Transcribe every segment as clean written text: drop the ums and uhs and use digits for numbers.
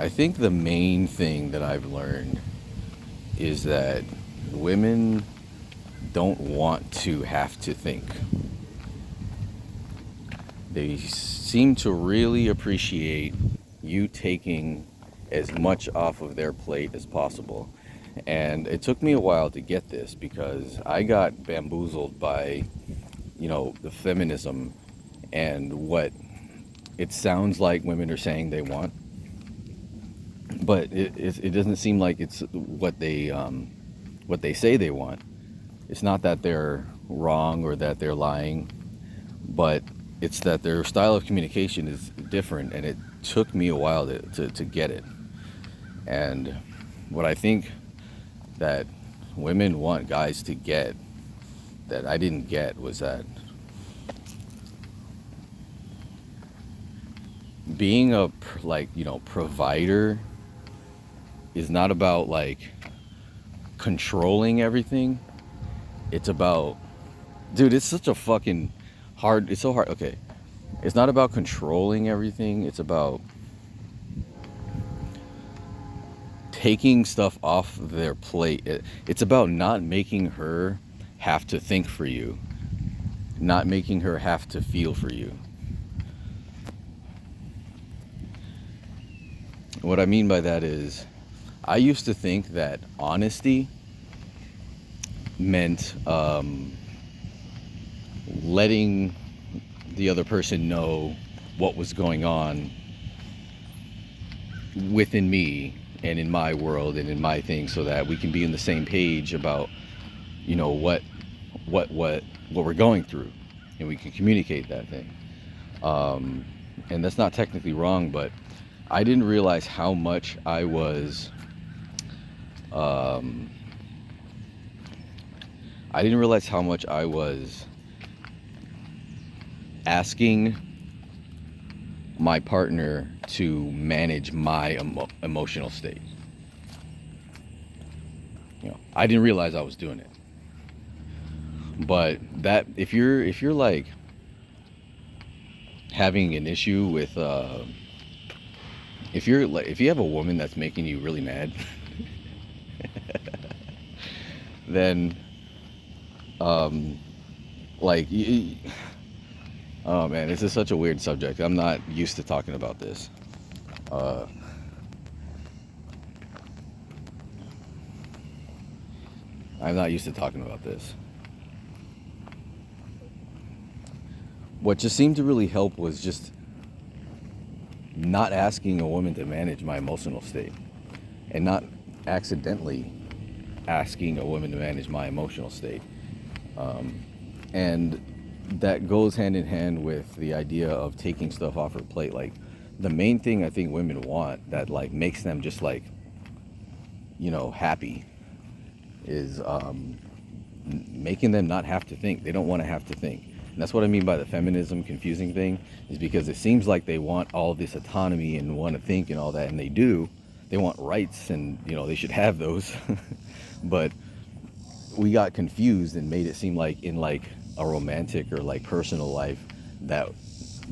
I think the main thing that I've learned is that women don't want to have to think. They seem to really appreciate you taking as much off of their plate as possible. And it took me a while to get this because I got bamboozled by, the feminism and what it sounds like women are saying they want, but it doesn't seem like it's what they say they want. It's not that they're wrong or that they're lying, but it's that their style of communication is different, and it took me a while to get it. And what I think that women want guys to get that I didn't get was that being a provider is not about like controlling everything. It's about, dude, it's such a fucking hard, it's so hard. Okay, it's not about controlling everything. It's about taking stuff off their plate. It's about not making her have to think for you, not making her have to feel for you. What I mean by that is, I used to think that honesty meant letting the other person know what was going on within me and in my world and in my thing, so that we can be on the same page about what we're going through, and we can communicate that thing. And that's not technically wrong, but I didn't realize how much I was I didn't realize how much I was asking my partner to manage my emotional state. I didn't realize I was doing it. But that if you're like having an issue with if you have a woman that's making you really mad, then like oh man, this is such a weird subject. I'm not used to talking about this. uh I'm not used to talking about this. What just seemed to really help was just not asking a woman to manage my emotional state, and not accidentally asking a woman to manage my emotional state. And that goes hand in hand with the idea of taking stuff off her plate. Like, the main thing I think women want that like makes them just like happy is making them not have to think. They don't want to have to think. And that's what I mean by the feminism confusing thing, is because it seems like they want all this autonomy and want to think and all that, and they do. They want rights, and they should have those. But we got confused and made it seem like in like a romantic or like personal life that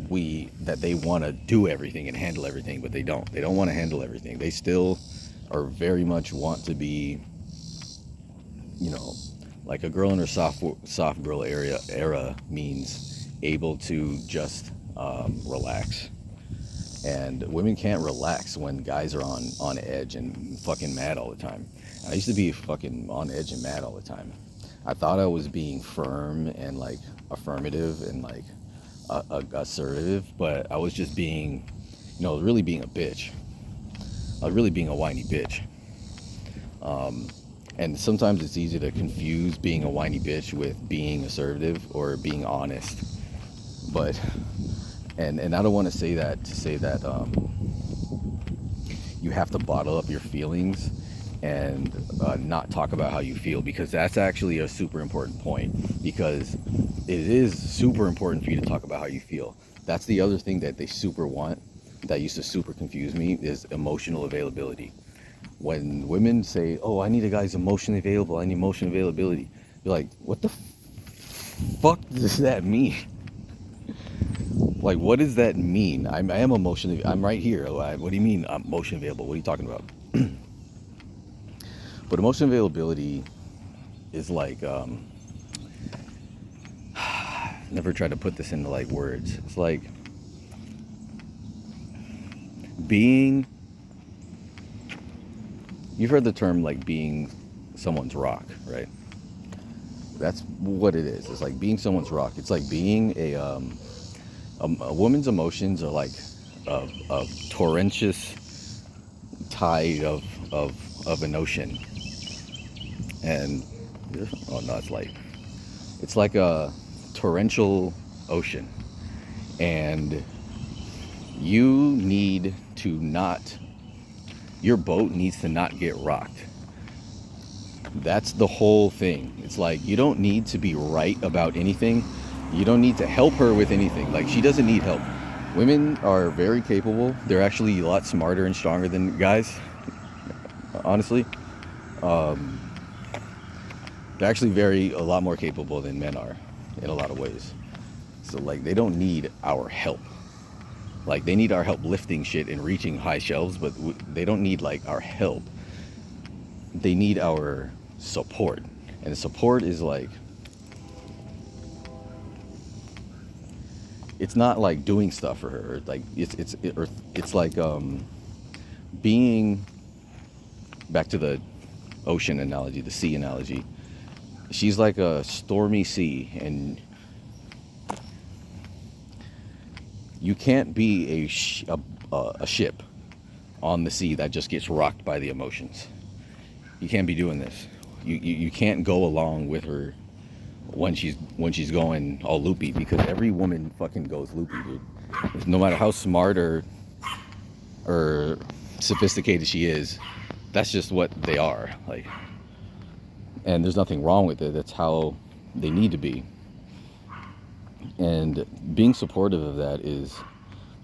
they want to do everything and handle everything, but they don't want to handle everything. They still are very much want to be like a girl in her soft girl era means able to just relax. And women can't relax when guys are on edge and fucking mad all the time. And I used to be fucking on edge and mad all the time. I thought I was being firm and like affirmative and like assertive, but I was just being, really being a bitch. I was really being a whiny bitch. And sometimes it's easy to confuse being a whiny bitch with being assertive or being honest. But and I don't want to say that you have to bottle up your feelings and not talk about how you feel, because that's actually a super important point, because it is super important for you to talk about how you feel. That's the other thing that they super want, that used to super confuse me, is emotional availability. When women say, oh, I need a guy's emotionally available, I need emotional availability, you're like, what the fuck does that mean? Like, what does that mean? I am emotionally, I'm right here. What do you mean I'm emotion available? What are you talking about? But emotion availability is like, never tried to put this into like words. It's like being, you've heard the term like being someone's rock, right? That's what it is. It's like being someone's rock. It's like being a woman's emotions are like a torrentious tide of an ocean. And, oh no, it's light. It's like a torrential ocean. And you need to not, your boat needs to not get rocked. That's the whole thing. It's like you don't need to be right about anything. You don't need to help her with anything. Like, she doesn't need help. Women are very capable. They're actually a lot smarter and stronger than guys, honestly. They're actually a lot more capable than men are in a lot of ways. So like, they don't need our help. Like, they need our help lifting shit and reaching high shelves, but they don't need like our help. They need our support. And the support is like, it's not like doing stuff for her. Like, it's like being, back to the ocean analogy, the sea analogy. She's like a stormy sea, and you can't be a ship on the sea that just gets rocked by the emotions. You can't be doing this. You can't go along with her when she's going all loopy, because every woman fucking goes loopy, dude. No matter how smart or sophisticated she is, that's just what they are. Like, and there's nothing wrong with it. That's how they need to be. And being supportive of that is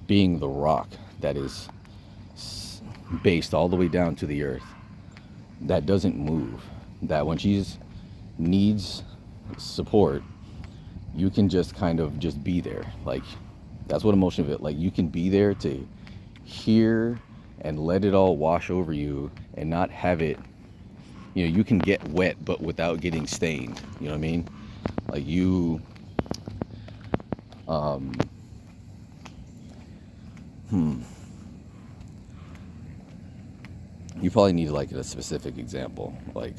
being the rock that is based all the way down to the earth, that doesn't move, that when she's needs support, you can just kind of just be there. Like, that's what emotion of it, like, you can be there to hear and let it all wash over you and not have it, you can get wet but without getting stained. You know what I mean? Like, you you probably need like a specific example. Like,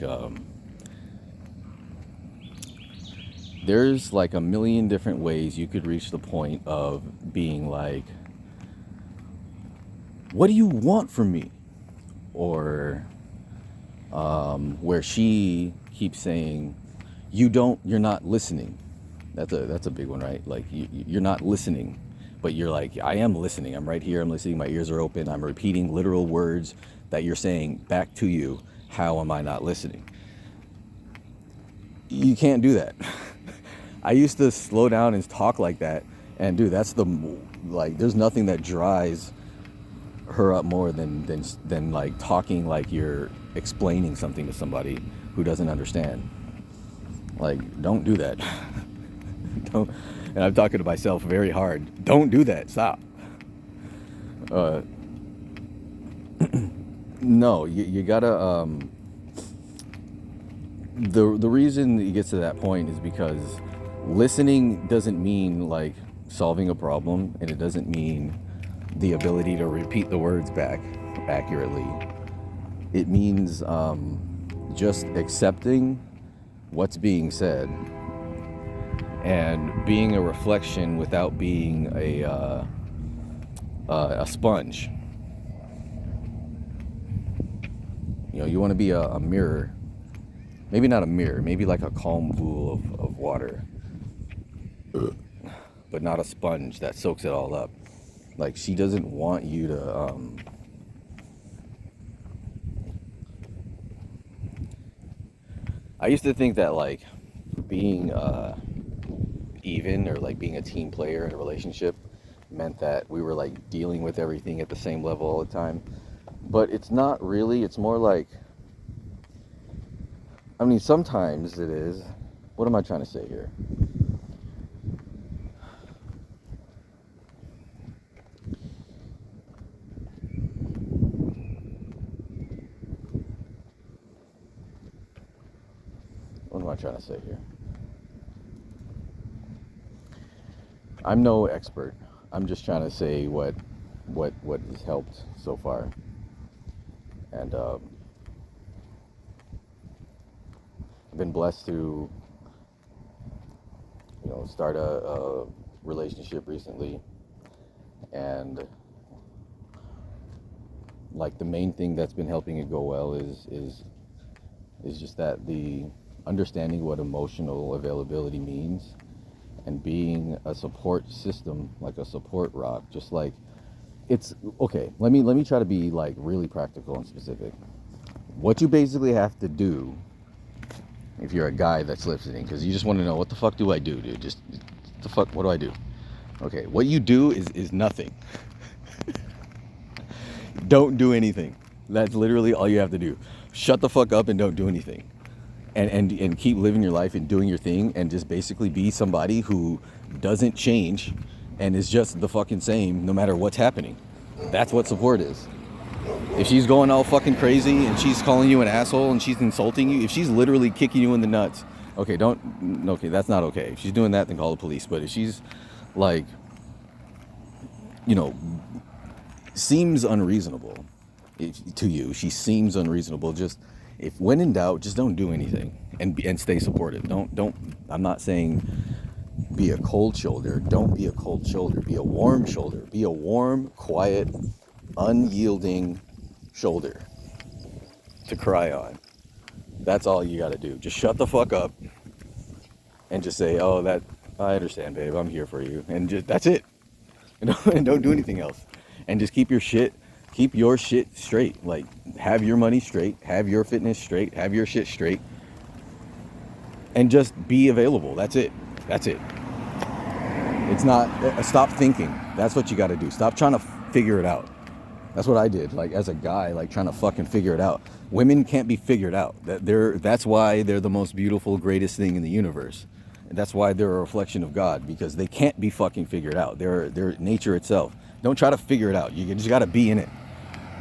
there's like a million different ways you could reach the point of being like, what do you want from me? Or where she keeps saying, you're not listening. That's a big one, right? Like, you're not listening, but you're like, I am listening. I'm right here. I'm listening. My ears are open. I'm repeating literal words that you're saying back to you. How am I not listening? You can't do that. I used to slow down and talk like that, and dude, there's nothing that dries her up more than like talking like you're explaining something to somebody who doesn't understand. Like, don't do that. Don't. And I'm talking to myself very hard. Don't do that. Stop. No, you gotta. The reason it gets to that point is because listening doesn't mean like solving a problem, and it doesn't mean the ability to repeat the words back accurately. It means just accepting what's being said and being a reflection without being a sponge. You want to be a mirror. Maybe not a mirror, maybe like a calm pool of water. But not a sponge that soaks it all up. Like, she doesn't want you to I used to think that like being even, or like being a team player in a relationship, meant that we were like dealing with everything at the same level all the time. But it's not really. It's more like, I mean, sometimes it is. What am I trying to say here? I trying to say here? I'm no expert. I'm just trying to say what has helped so far. And I've been blessed to, start a relationship recently. And like the main thing that's been helping it go well is just that the understanding what emotional availability means, and being a support system, like a support rock. Just like, it's okay, let me try to be like really practical and specific. What you basically have to do, if you're a guy that's listening, because you just want to know, what the fuck do I do, dude? Just the fuck, what do I do? Okay, what you do is nothing. Don't do anything. That's literally all you have to do. Shut the fuck up and don't do anything. And keep living your life and doing your thing, and just basically be somebody who doesn't change and is just the fucking same no matter what's happening. That's what support is. If she's going all fucking crazy and she's calling you an asshole and she's insulting you, if she's literally kicking you in the nuts, okay, that's not okay. If she's doing that, then call the police. But if she's like, seems unreasonable to you, she seems unreasonable, just, if when in doubt, just don't do anything and stay supportive. Don't I'm not saying be a cold shoulder. Don't be a cold shoulder. Be a warm shoulder. Be a warm, quiet, unyielding shoulder to cry on. That's all you got to do. Just shut the fuck up and just say, "Oh, that I understand, babe. I'm here for you." And just, that's it. And don't do anything else. And just keep your shit straight. Like, have your money straight, have your fitness straight, have your shit straight, and just be available. That's it. It's not, stop thinking. That's what you got to do. Stop trying to figure it out. That's what I did, like, as a guy, like, trying to fucking figure it out. Women can't be figured out. That's why they're the most beautiful, greatest thing in the universe. And that's why they're a reflection of God, because they can't be fucking figured out. They're nature itself. Don't try to figure it out. You just got to be in it.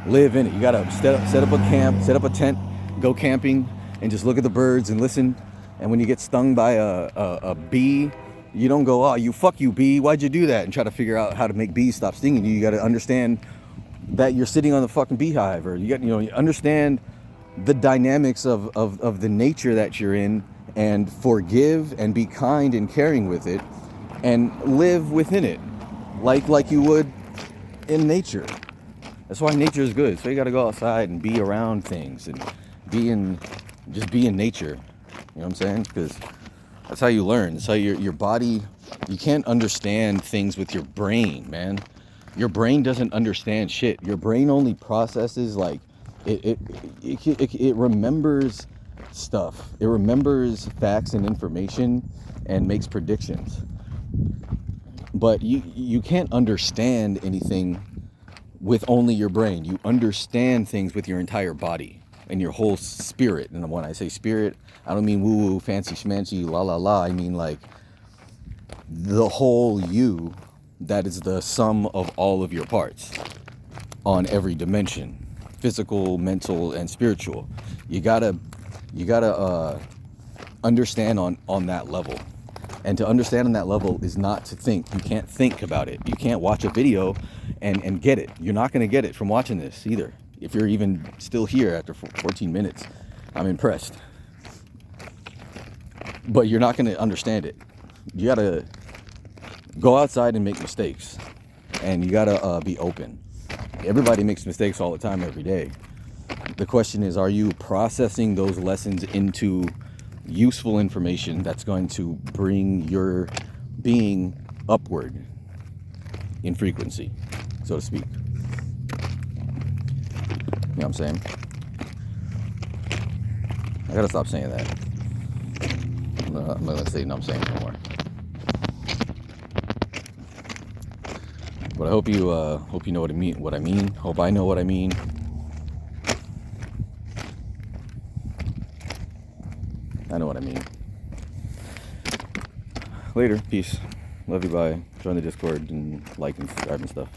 Live in it. You got to set up a camp, set up a tent, go camping, and just look at the birds and listen. And when you get stung by a bee, you don't go, "Oh, fuck you, bee. Why'd you do that?" and try to figure out how to make bees stop stinging you. You got to understand that you're sitting on the fucking beehive, or you understand the dynamics of the nature that you're in, and forgive and be kind and caring with it, and live within it like you would in nature. That's why nature is good. So you got to go outside and be around things and be in nature. You know what I'm saying? Because that's how you learn. That's how your body, you can't understand things with your brain, man. Your brain doesn't understand shit. Your brain only processes, like, it remembers stuff. It remembers facts and information and makes predictions. But you can't understand anything with only your brain. You understand things with your entire body and your whole spirit. And when I say spirit, I don't mean woo-woo, fancy schmancy, la la la. I mean, like, the whole you, that is the sum of all of your parts on every dimension, physical, mental, and spiritual. You gotta understand on that level. And to understand on that level is not to think. You can't think about it. You can't watch a video and get it. You're not going to get it from watching this either. If you're even still here after 14 minutes, I'm impressed. But you're not going to understand it. You got to go outside and make mistakes. And you got to be open. Everybody makes mistakes all the time, every day. The question is, are you processing those lessons into useful information that's going to bring your being upward in frequency, so to speak? You know what I'm saying? I gotta stop saying that. I'm not gonna say "no, I'm saying" no more. But I hope you know what I mean. Hope I know what I mean. I know what I mean. Later. Peace. Love you. Bye. Join the Discord and like and subscribe and stuff.